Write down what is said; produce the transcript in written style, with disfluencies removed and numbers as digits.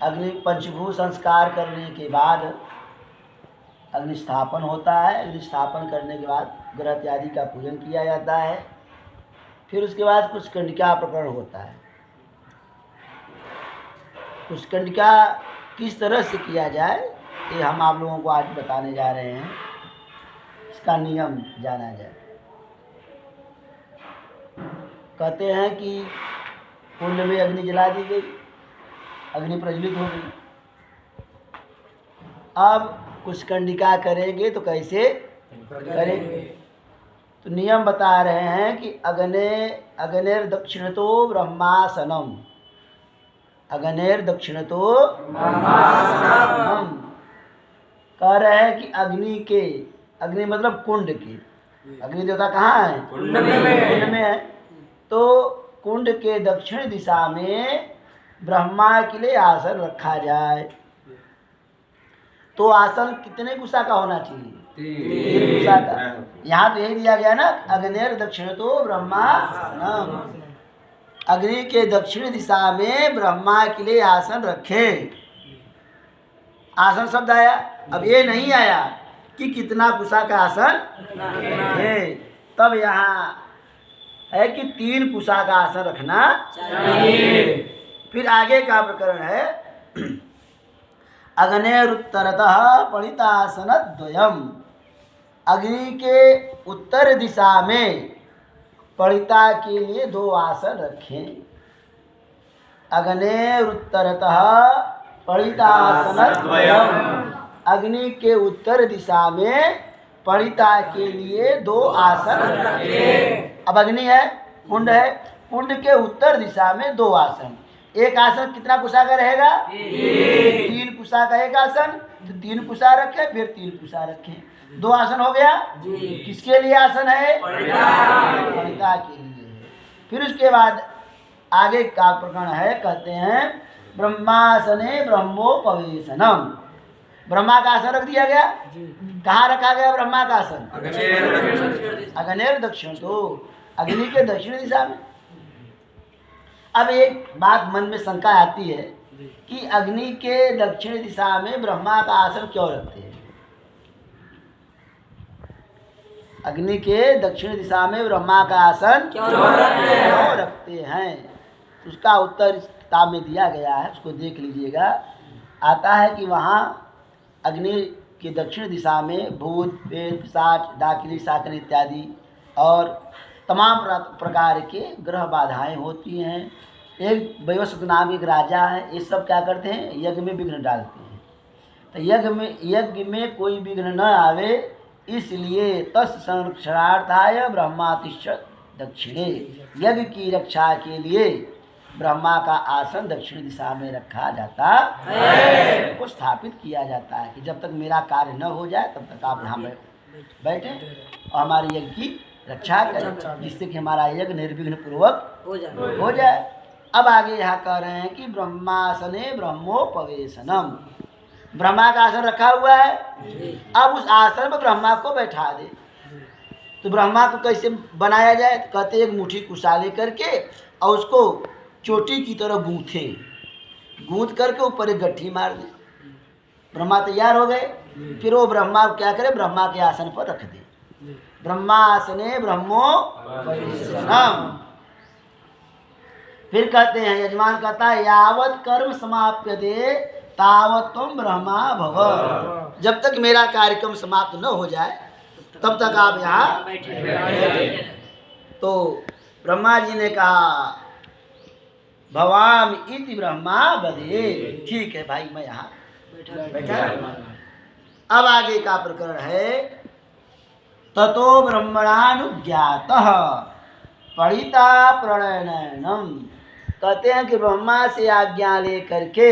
अग्नि पंचभूत संस्कार करने के बाद अग्नि स्थापन होता है। अग्नि स्थापन करने के बाद ग्रह इत्यादि का पूजन किया जाता है। फिर उसके बाद कुशकंडिका प्रकरण होता है। कुशकंडिका किस तरह से किया जाए ये हम आप लोगों को आज बताने जा रहे हैं। इसका नियम जाना जाए। कहते हैं कि कुंड में अग्नि जला दी गई, अग्नि प्रज्वलित हो गई। अब कुशकंडिका करेंगे तो कैसे करेंगे? तो नियम बता रहे हैं कि अग्नेर दक्षिणतो ब्रह्मासनम, अग्नेर दक्षिणतो ब्रह्मासनम। कह रहे हैं कि अग्नि मतलब कुंड के, अग्नि देवता कहाँ है? कुंड में है। तो कुंड के दक्षिण दिशा में ब्रह्मा के लिए आसन रखा जाए। तो आसन कितने कुशा का होना चाहिए? 3 कुशा का। यहाँ तो यही दिया गया ना, अग्नेर दक्षिणतो ब्रह्मासनम, अग्नि के दक्षिण दिशा में ब्रह्मा के लिए आसन रखे। आसन शब्द आया। अब ये नहीं आया कि कितना कुशा का आसन है। तब यहाँ है कि 3 कुशा का आसन रखना चाहिए। फिर आगे का प्रकरण है अग्नेरुत्तरतः पणितासनद्वयम्, अग्नि के उत्तर दिशा में पणिता के लिए 2 आसन रखें। अग्नेरुत्तरतः पणितासनद्वयम्, अग्नि के उत्तर दिशा में पणिता के लिए 2 आसन रखें। अब अग्नि है, कुंड है, कुंड के उत्तर दिशा में 2 आसन। एक आसन कितना कुशा का रहेगा? 3 कुशा का एक आसन। तो 3 कुशा रखें, फिर 3 कुशा रखें। 2 आसन हो गया। किसके लिए आसन है? पणिता के लिए। फिर उसके बाद आगे का प्रकरण है, कहते हैं ब्रह्मासने ब्रह्मोपवेशनम, ब्रह्मा का आसन रख दिया गया। कहाँ रखा गया ब्रह्मा का आसन? अग्नेर दक्षिण, तो अग्नि के दक्षिण दिशा में। अब एक बात मन में शंका आती है कि अग्नि के दक्षिण दिशा में ब्रह्मा का आसन क्यों रखते हैं? अग्नि के दक्षिण दिशा में ब्रह्मा का आसन क्यों रखते हैं? उसका उत्तर इस किताब में दिया गया है, उसको देख लीजिएगा। आता है कि वहाँ अग्नि की दक्षिण दिशा में भूत, प्रेत, पिशाच, डाकिनी, शाकिनी इत्यादि और तमाम प्रकार के ग्रह बाधाएं होती हैं। एक वैवस्वत नाम एक राजा है, ये सब क्या करते हैं? यज्ञ में विघ्न डालते हैं। तो यज्ञ में कोई विघ्न न आवे, इसलिए तस् संरक्षणार्थाय ब्रह्मातिष्ठत् दक्षिणे, यज्ञ की रक्षा के लिए ब्रह्मा का आसन दक्षिण दिशा में रखा जाता है, को स्थापित किया जाता है कि जब तक मेरा कार्य न हो जाए तब तक आप यहाँ बैठे और हमारे यज्ञ की रक्षा करें, जिससे कि हमारा यज्ञ निर्विघ्न पूर्वक हो जाए। अब आगे यहाँ कह रहे हैं कि ब्रह्मासने ब्रह्मोपवेशनम, ब्रह्मा का आसन रखा हुआ है। अब उस आसन पर ब्रह्मा को बैठा दे। तो ब्रह्मा को कैसे बनाया जाए? तो कहते एक मुट्ठी कुशा ले करके और उसको चोटी की तरह गूंथ करके ऊपर एक गट्ठी मार दे। ब्रह्मा तैयार हो गए। फिर वो ब्रह्मा को क्या करे? ब्रह्मा के आसन पर रख दे। ब्रह्मासने ब्रह्मोपवेशनम। फिर कहते हैं, यजमान कहता है यावत कर्म समाप्यते तावत तुम ब्रह्मा भव, जब तक मेरा कार्यक्रम समाप्त न हो जाए तब तक आप यहाँ बैठे। तो ब्रह्मा जी ने कहा भवाम इति ब्रह्मा बदे, ठीक है भाई मैं यहाँ बैठा। अब आगे का प्रकरण है ततो ब्रह्मणानुज्ञातः पणिता प्रणयनम, कहते हैं कि ब्रह्मा से आज्ञा ले करके